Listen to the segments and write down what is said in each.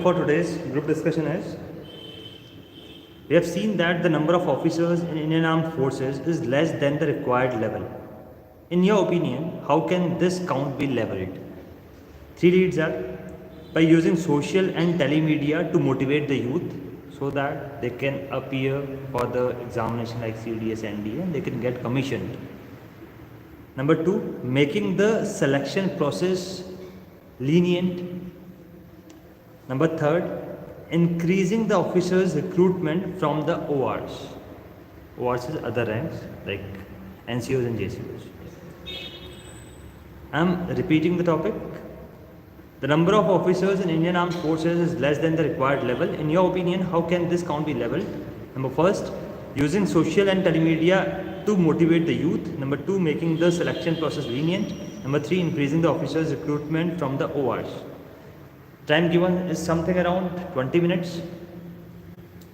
for today's group discussion is, we have seen that the number of officers in Indian Armed Forces is less than the required level. In your opinion, how can this count be leveled? 3 leads are by using social and telemedia to motivate the youth so that they can appear for the examination like CDS, NDA, and they can get commissioned. Number 2, making the selection process lenient. Number 3, increasing the officers' recruitment from the ORs. ORs is other ranks like NCOs and JCOs. I am repeating the topic. The number of officers in Indian Armed Forces is less than the required level. In your opinion, how can this count be leveled? Number 1, using social and telemedia to motivate the youth. Number 2, making the selection process lenient. Number 3, increasing the officers' recruitment from the ORs. Time given is something around 20 minutes.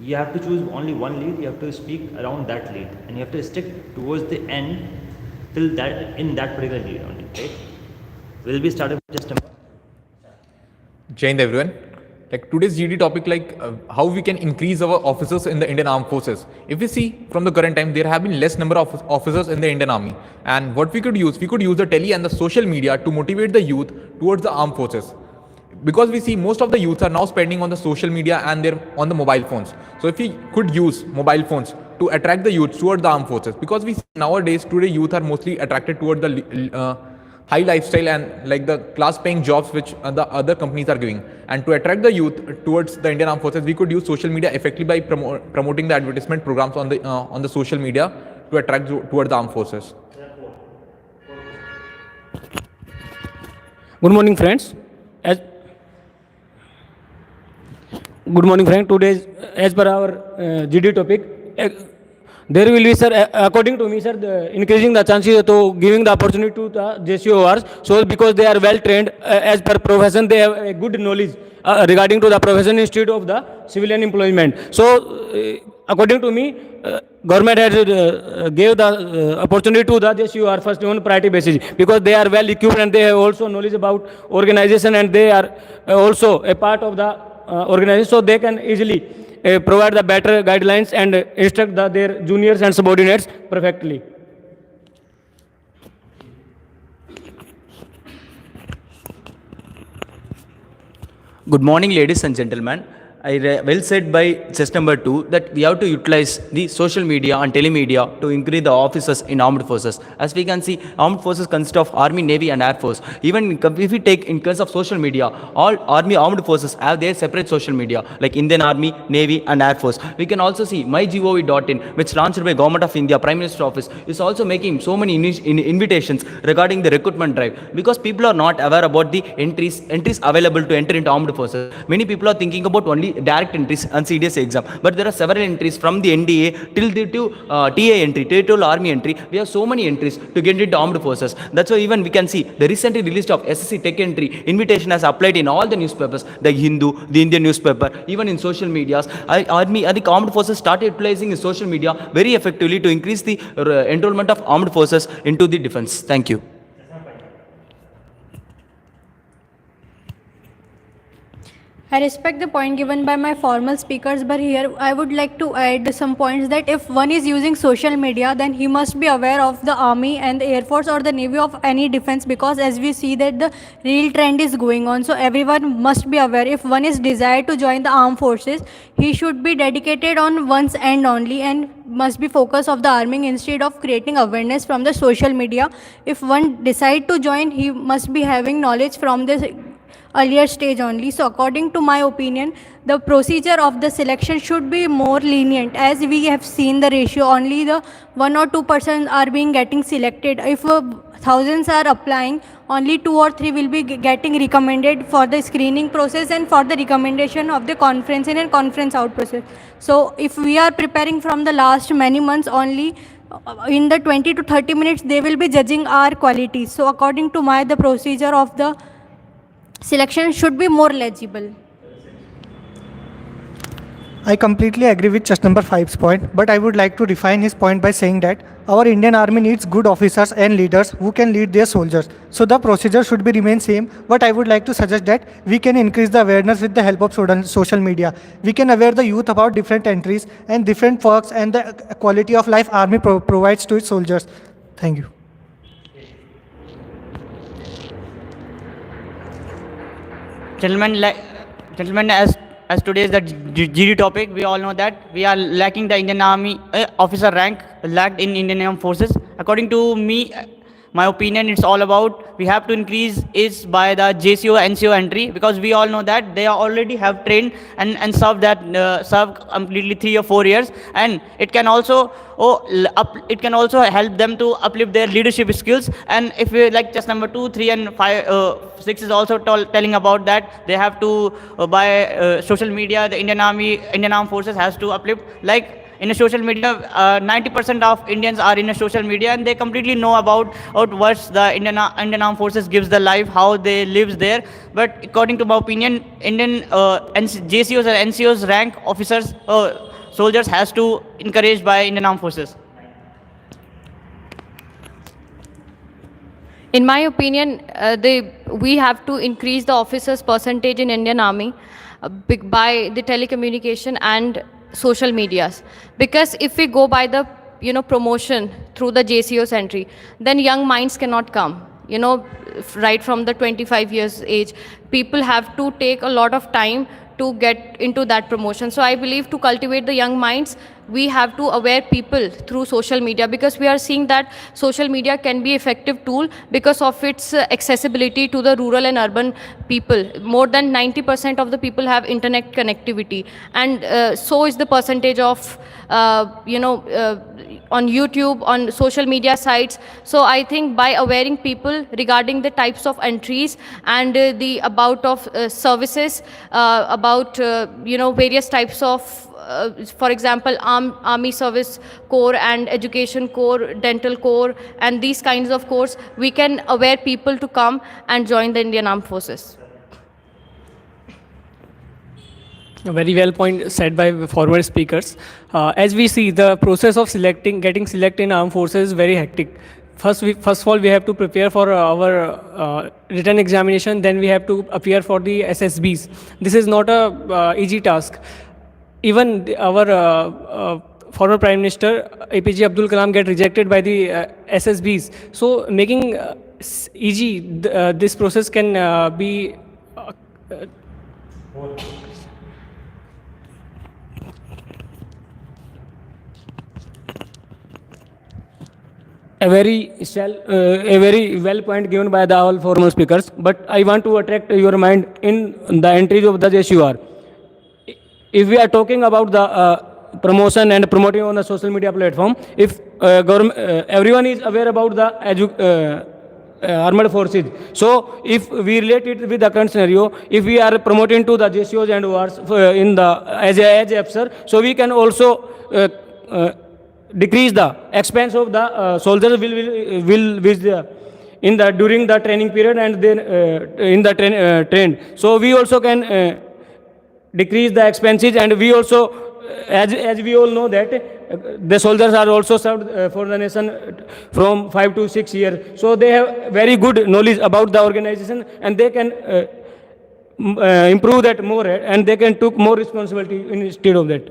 You have to choose only one lead. You have to speak around that lead, and you have to stick towards the end till that in that particular lead only. Right? We'll be starting with just a minute. Jai Hind everyone. Like today's GD topic, how we can increase our officers in the Indian Armed Forces. If we see from the current time, there have been less number of officers in the Indian Army, and what we could use the tele and the social media to motivate the youth towards the armed forces. Because we see most of the youths are now spending on the social media and they're on the mobile phones. So if we could use mobile phones to attract the youth towards the armed forces, because we see nowadays today youth are mostly attracted toward the high lifestyle and like the class paying jobs which the other companies are giving, and to attract the youth towards the Indian Armed Forces, we could use social media effectively by promoting the advertisement programs on the social media to attract towards the armed forces. Good morning, friends. Good morning, friend. Today, as per our GD topic, there will be, sir, according to me, sir, increasing the chances to giving the opportunity to the JCORs. So, because they are well trained as per profession, they have a good knowledge regarding to the profession instead of the civilian employment. So, according to me, government has gave the opportunity to the JCOR first on priority basis, because they are well equipped and they have also knowledge about organization, and they are also a part of the organization, so they can easily provide the better guidelines and instruct their juniors and subordinates perfectly. Good morning, ladies and gentlemen. Well said by just number 2 that we have to utilize the social media and telemedia to increase the officers in armed forces. As we can see, armed forces consist of Army, Navy and Air Force. Even if we take in case of social media, all Army armed forces have their separate social media like Indian Army, Navy and Air Force. We can also see mygov.in, which launched by Government of India, Prime Minister Office, is also making so many invitations regarding the recruitment drive, because people are not aware about the entries available to enter into armed forces. Many people are thinking about only direct entries and CDS exam, but there are several entries from the NDA till the TA entry, Territorial Army entry. We have so many entries to get into armed forces. That's why even we can see the recently released of SSC Tech entry invitation has applied in all the newspapers, the Hindu, the Indian newspaper, even in social medias. The armed forces started utilizing social media very effectively to increase the enrollment of armed forces into the defense. Thank you. I respect the point given by my formal speakers, but here I would like to add some points that if one is using social media, then he must be aware of the Army and the Air Force or the Navy of any defense, because as we see that the real trend is going on, so everyone must be aware. If one is desired to join the armed forces, he should be dedicated on one's end only and must be focus of the arming instead of creating awareness from the social media. If one decide to join, he must be having knowledge from this earlier stage only. So according to my opinion, the procedure of the selection should be more lenient, as we have seen the ratio only the 1 or 2% are being getting selected. If thousands are applying, only 2 or 3 will be getting recommended for the screening process and for the recommendation of the conference in and conference out process. So if we are preparing from the last many months only, in the 20 to 30 minutes they will be judging our qualities. So according to my, the procedure of the selection should be more legible. I completely agree with just number 5's point, but I would like to refine his point by saying that our Indian Army needs good officers and leaders who can lead their soldiers. So the procedure should be remain same, but I would like to suggest that we can increase the awareness with the help of social media. We can aware the youth about different entries and different perks and the quality of life Army provides to its soldiers. Thank you. Gentlemen, as today is the GD topic, we all know that we are lacking the Indian Army officer rank lacked in Indian Armed Forces. According to me, my opinion, it's all about we have to increase is by the JCO NCO entry, because we all know that they already have trained and serve completely 3 or 4 years, and it can also help them to uplift their leadership skills. And if we like just number 2, 3 and 5, 6 is also telling about that they have to by social media, the Indian Armed Forces has to uplift, like in a social media, 90% of Indians are in a social media, and they completely know about what the Indian Armed Forces gives the life, how they lives there. But according to my opinion, Indian JCOs and NCOs rank officers, soldiers has to encouraged by Indian Armed Forces. In my opinion, we have to increase the officers' percentage in Indian Army by the telecommunication and social medias. Because if we go by the promotion through the JCO entry, then young minds cannot come. Right from the 25 years age, people have to take a lot of time to get into that promotion. So I believe to cultivate the young minds, we have to aware people through social media, because we are seeing that social media can be effective tool because of its accessibility to the rural and urban people. More than 90% of the people have internet connectivity, and so is the percentage of on YouTube, on social media sites. So I think by awareing people regarding the types of entries and the about of services, about various types of for example, Army Service Corps and Education Corps, Dental Corps, and these kinds of corps, we can aware people to come and join the Indian Armed Forces. A very well point said by former speakers. As we see, the process of getting selected in armed forces is very hectic. First of all, we have to prepare for our written examination. Then we have to appear for the SSBs. This is not a easy task. Even our former Prime Minister APJ Abdul Kalam get rejected by the SSBs. So making easy this process can be a very well point given by the all former speakers. But I want to attract your mind in the entries of the JSUR. If we are talking about the promotion and promoting on the social media platform, if everyone is aware about the armed forces, so if we relate it with the current scenario, if we are promoting to the JCOs and wars in the as a officer, so we can also decrease the expense of the soldiers during the training period and then in the train. So we also can decrease the expenses, and we also, as we all know that the soldiers are also served for the nation from 5 to 6 years. So they have very good knowledge about the organization, and they can improve that more, and they can take more responsibility instead of that.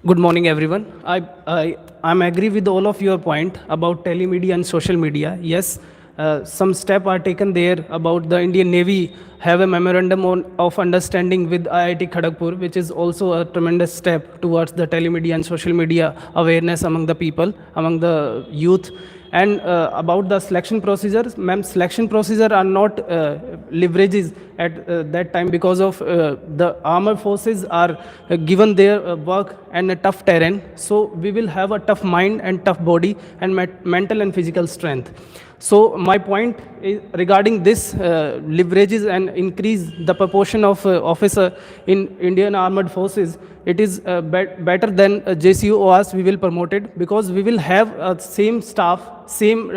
Good morning, everyone. I'm agree with all of your point about telemedia and social media. Yes, some step are taken there about the Indian Navy have a memorandum of understanding with IIT Kharagpur, which is also a tremendous step towards the telemedia and social media awareness among the people, among the youth. And about the selection procedures, ma'am, selection procedure are not leverages at that time because of the armed forces are given their work and a tough terrain. So we will have a tough mind and tough body and mental and physical strength. So my point is regarding this leverages and increase the proportion of officer in Indian Armed Forces. It is better than JCORs we will promote it, because we will have same staff, same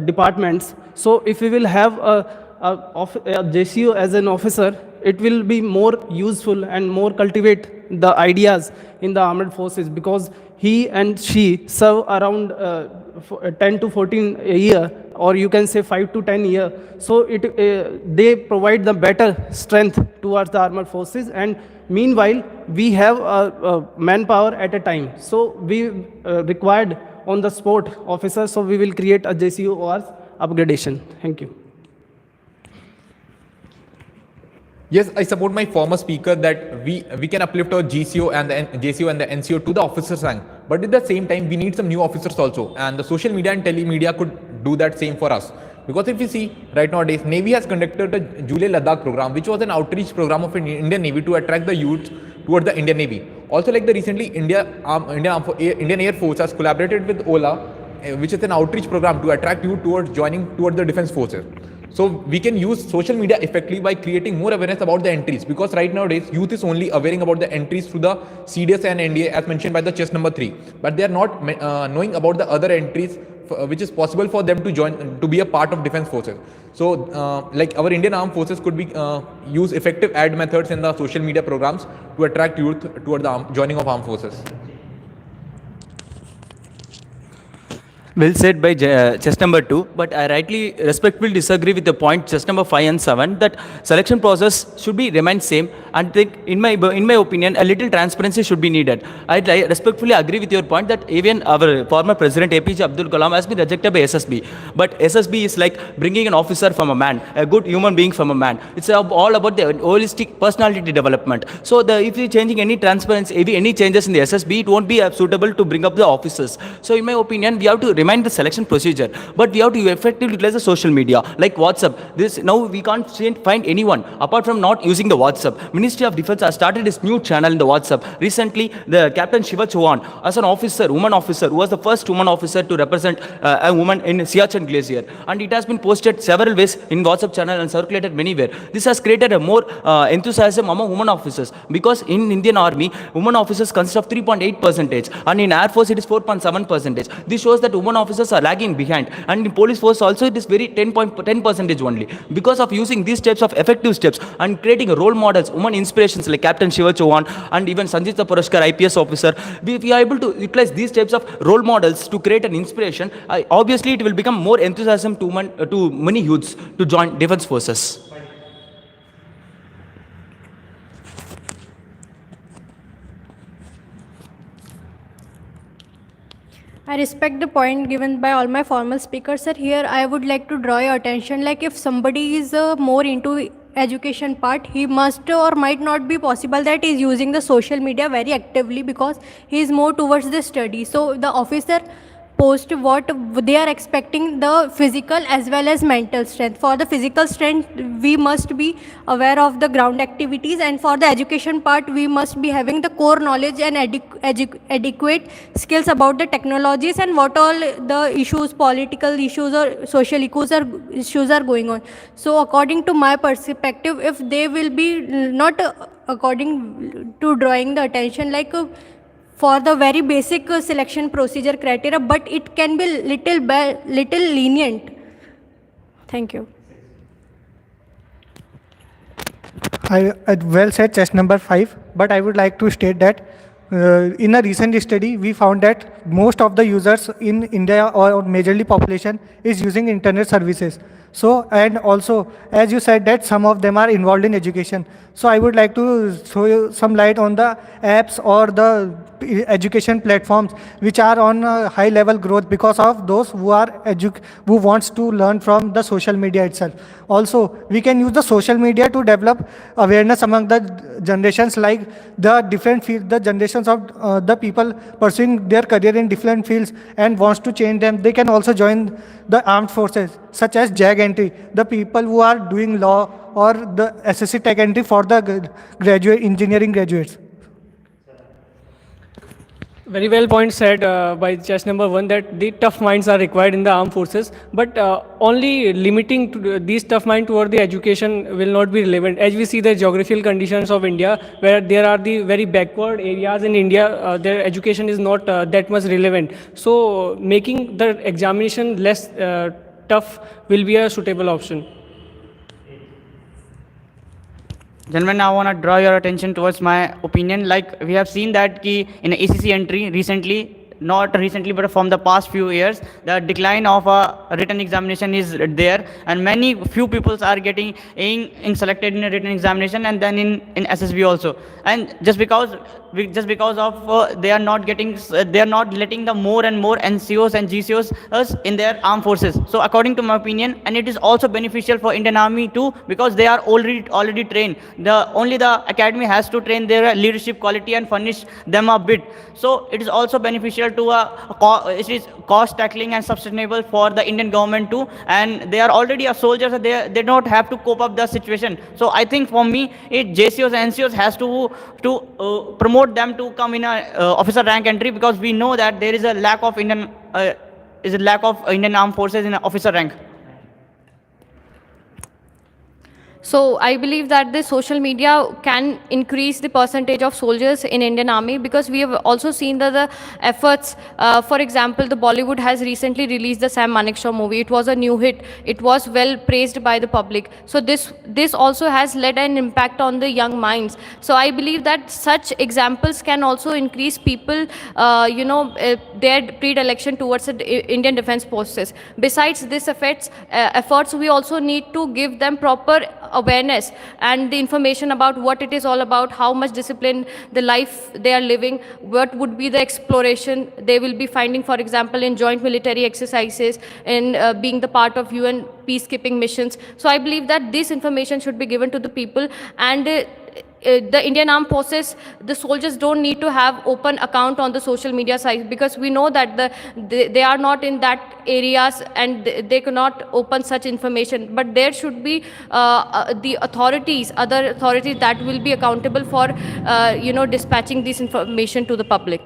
departments. So if we will have a JCO as an officer, it will be more useful and more cultivate the ideas in the armed forces, because he and she serve around 10 to 14 a year, or you can say 5 to 10 year. So they provide the better strength towards the armed forces, and meanwhile we have manpower at a time. So we required on the spot officer, so we will create a JCORs upgradation. Thank you. Yes, I support my former speaker that we can uplift our GCO and the JCO and the NCO to the officers rank. But at the same time, we need some new officers also. And the social media and telemedia could do that same for us. Because if you see, right nowadays, Navy has conducted the Jule Ladakh program, which was an outreach program of Indian Navy to attract the youth towards the Indian Navy. Also, like the recently Indian Air Force has collaborated with Ola, which is an outreach program to attract youth towards joining towards the defense forces. So we can use social media effectively by creating more awareness about the entries, because right nowadays youth is only aware about the entries through the CDS and NDA as mentioned by the chest number 3, but they are not knowing about the other entries which is possible for them to join to be a part of defense forces. So like our Indian Armed Forces could be use effective ad methods in the social media programs to attract youth toward the joining of armed forces. Well said by chess number 2, but I rightly respectfully disagree with the point chess number 5 and 7 that selection process should be remain same, and think in my opinion a little transparency should be needed. I respectfully agree with your point that even our former president APJ Abdul Kalam has been rejected by SSB, but SSB is like bringing an officer from a man, a good human being from a man. It's all about the holistic personality development. So if you're changing any transparency, any changes in the SSB, it won't be suitable to bring up the officers. So in my opinion, we have to remind the selection procedure, but we have to effectively utilize the social media like WhatsApp. Now we can't find anyone apart from not using the WhatsApp. Ministry of Defense has started its new channel in the WhatsApp. Recently, the Captain Shiva Chauhan, as an officer, woman officer, who was the first woman officer to represent a woman in Siachen Glacier, and it has been posted several ways in WhatsApp channel and circulated anywhere. This has created a more enthusiasm among women officers, because in Indian Army, women officers consist of 3.8%, and in Air Force it is 4.7%. This shows that women officers are lagging behind, and in police force also it is very 10% only. Because of using these steps of effective steps and creating role models, women inspirations like Captain Shiva Chauhan and even Sanjita Purashkar IPS officer, we are able to utilize these types of role models to create an inspiration. Obviously it will become more enthusiasm to many youths to join defense forces. I respect the point given by all my formal speakers, sir. Here I would like to draw your attention, like if somebody is more into education part, he must or might not be possible that he is using the social media very actively, because he is more towards the study. So the officer post what they are expecting, the physical as well as mental strength. For the physical strength, we must be aware of the ground activities, and for the education part, we must be having the core knowledge and adequate skills about the technologies and what all the issues, political issues or social issues are going on. So according to my perspective, if they will be not according to drawing the attention like for the very basic selection procedure criteria, but it can be little lenient. Thank you. I well said, chess number 5, but I would like to state that in a recent study, we found that most of the users in India or majorly population is using internet services. So, and also, as you said that some of them are involved in education. So I would like to throw you some light on the apps or the education platforms which are on high level growth because of those who are who wants to learn from the social media itself. Also, we can use the social media to develop awareness among the generations, like the different fields, the generations of the people pursuing their career in different fields and wants to change them. They can also join the armed forces, such as JAG entry, the people who are doing law, or the SSC Tech entry for the engineering graduates. Very well point said by chess number 1 that the tough minds are required in the armed forces, but only limiting to these tough minds toward the education will not be relevant. As we see the geographical conditions of India, where there are the very backward areas in India, their education is not that much relevant. So making the examination less tough will be a suitable option. Gentlemen, I want to draw your attention towards my opinion. Like we have seen that in ACC entry recently, not recently but from the past few years, the decline of a written examination is there, and few people are getting in selected in a written examination and then in SSB also. And just because of they are not letting the more and more NCOs and GCOs in their armed forces. So according to my opinion, and it is also beneficial for Indian Army too, because they are already trained. Only the academy has to train their leadership quality and furnish them a bit. So it is also beneficial to it is cost tackling and sustainable for the Indian government too, and they are already a soldiers, so they don't have to cope up the situation. So I think for me, JCOs and NCOs has to promote them to come in a officer rank entry, because we know that there is a lack of Indian armed forces in officer rank. So I believe that the social media can increase the percentage of soldiers in Indian Army, because we have also seen that the efforts, for example, the Bollywood has recently released the Sam Manekshaw movie. It was a new hit. It was well praised by the public. So this also has led an impact on the young minds. So I believe that such examples can also increase people, their predilection towards the Indian Defence Forces. Besides this efforts, we also need to give them proper awareness and the information about what it is all about, how much discipline the life they are living, what would be the exploration they will be finding, for example, in joint military exercises, in being the part of UN peacekeeping missions. So I believe that this information should be given to the people, and the Indian Armed Forces, the soldiers don't need to have open account on the social media site, because we know that they are not in that areas and they cannot open such information. But there should be the other authorities that will be accountable for dispatching this information to the public.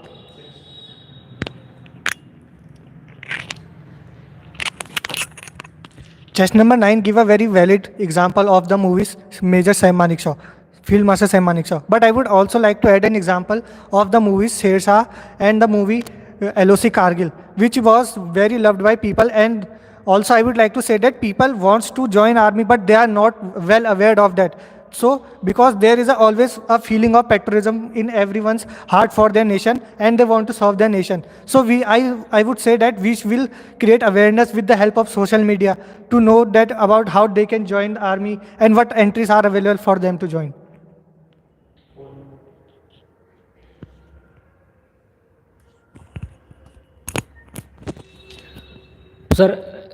Chess number 9 give a very valid example of the movies Major Sam Manekshaw, Field Master Sam Manekshaw. But I would also like to add an example of the movies Sher Shah and the movie LOC Kargil, which was very loved by people. And also I would like to say that people wants to join army, but they are not well aware of that. So because there is always a feeling of patriotism in everyone's heart for their nation, and they want to serve their nation. So I would say that we will create awareness with the help of social media to know that about how they can join the army and what entries are available for them to join. Sir,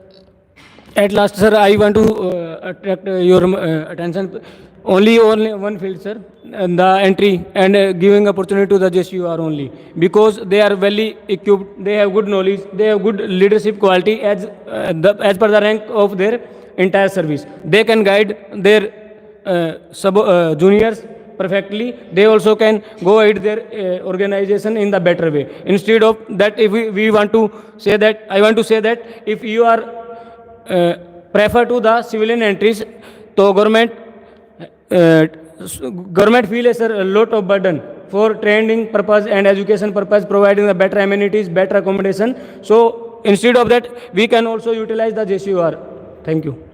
at last, sir, I want to attract your attention only one field, sir, and the entry and giving opportunity to the JCUR only, because they are well equipped, they have good knowledge, they have good leadership quality as per the rank of their entire service. They can guide their juniors perfectly. They also can go aid their organization in the better way. Instead of that, if we want to say that, I want to say that if you are prefer to the civilian entries, so government feels a lot of burden for training purpose and education purpose, providing the better amenities, better accommodation. So instead of that, we can also utilize the JCUR. Thank you.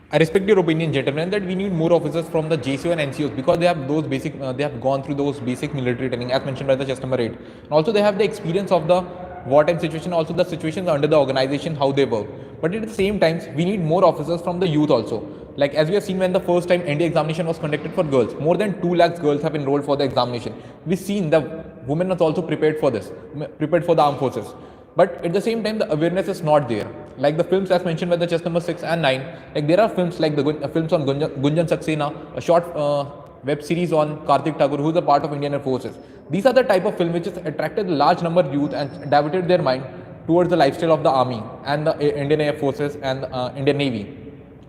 I respect your opinion, gentlemen, that we need more officers from the JCO and NCOs, because they have those basic, they have gone through those basic military training as mentioned by the chest number 8. And also they have the experience of the wartime situation, also the situations under the organization, how they work. But at the same time, we need more officers from the youth also. Like as we have seen when the first time ND examination was conducted for girls, more than 2 lakhs girls have enrolled for the examination. We've seen the women was also prepared for this, prepared for the armed forces. But at the same time, the awareness is not there. Like the films as mentioned by the chest number 6 and 9, like there are films like the films on Gunjan Saxena, a short web series on Kartik Thakur, who is a part of Indian Air Forces. These are the type of film which has attracted a large number of youth and diverted their mind towards the lifestyle of the army and the Indian Air Forces and Indian Navy.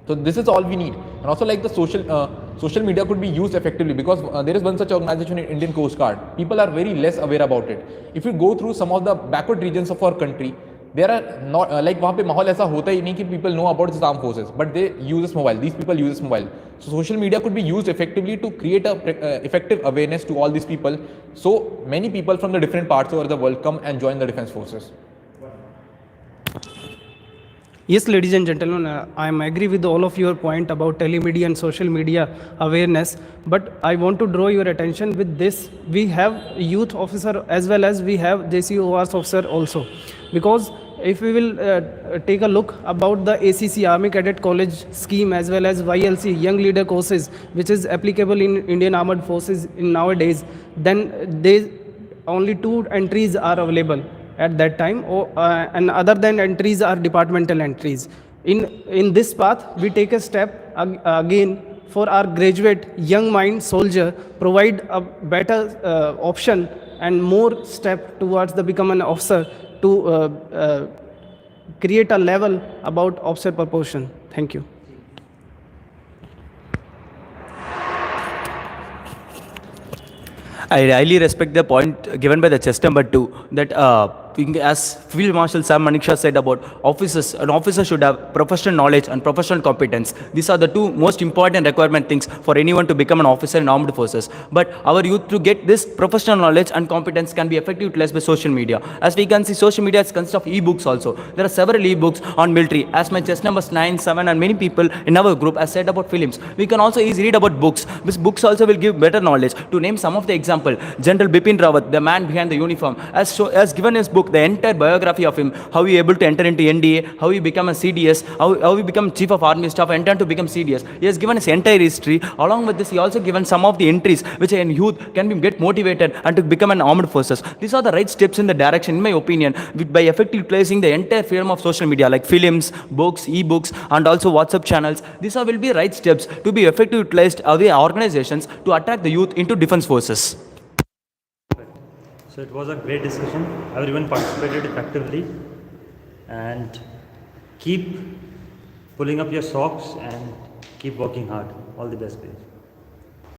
So this is all we need. And also like the social media could be used effectively, because there is one such organization in Indian Coast Guard. People are very less aware about it. If you go through some of the backward regions of our country, there are not like वहाँ पे माहौल ऐसा होता ही नहीं कि people know about the armed forces, but they use this mobile. These people use this mobile. So social media could be used effectively to create a effective awareness to all these people. So many people from the different parts over the world come and join the defense forces. Yes, ladies and gentlemen, I am agree with all of your point about telemedia and social media awareness, but I want to draw your attention with this. We have youth officer as well as we have JCORs officer also, because if we will take a look about the ACC Army Cadet College scheme as well as YLC Young Leader courses, which is applicable in Indian Armed Forces in nowadays, then they only 2 entries are available at that time, and other than entries are departmental entries. In this path, we take a step again for our graduate young mind soldier, provide a better option and more step towards the become an officer to create a level about officer proportion. Thank you. I highly respect the point given by the chess number 2 that as Field Marshal Sam Maniksha said about officers, an officer should have professional knowledge and professional competence. These are the 2 most important requirement things for anyone to become an officer in armed forces. But our youth to get this professional knowledge and competence can be effectively utilized by social media. As we can see, social media consists of e-books also. There are several e-books on military. As my chess numbers 9, 7 and many people in our group has said about films. We can also easily read about books. These books also will give better knowledge. To name some of the example, General Bipin Rawat, the man behind the uniform, has given his book the entire biography of him, how he able to enter into NDA, how he become a CDS, how he become Chief of Army Staff and turn to become CDS. He has given his entire history. Along with this, he also given some of the entries which a youth can get motivated and to become an armed forces. These are the right steps in the direction, in my opinion, by effectively placing the entire freedom of social media like films, books, e-books and also WhatsApp channels. These are will be right steps to be effectively utilized away organizations to attract the youth into defense forces. So it was a great discussion. Everyone participated effectively, and keep pulling up your socks and keep working hard. All the best, guys.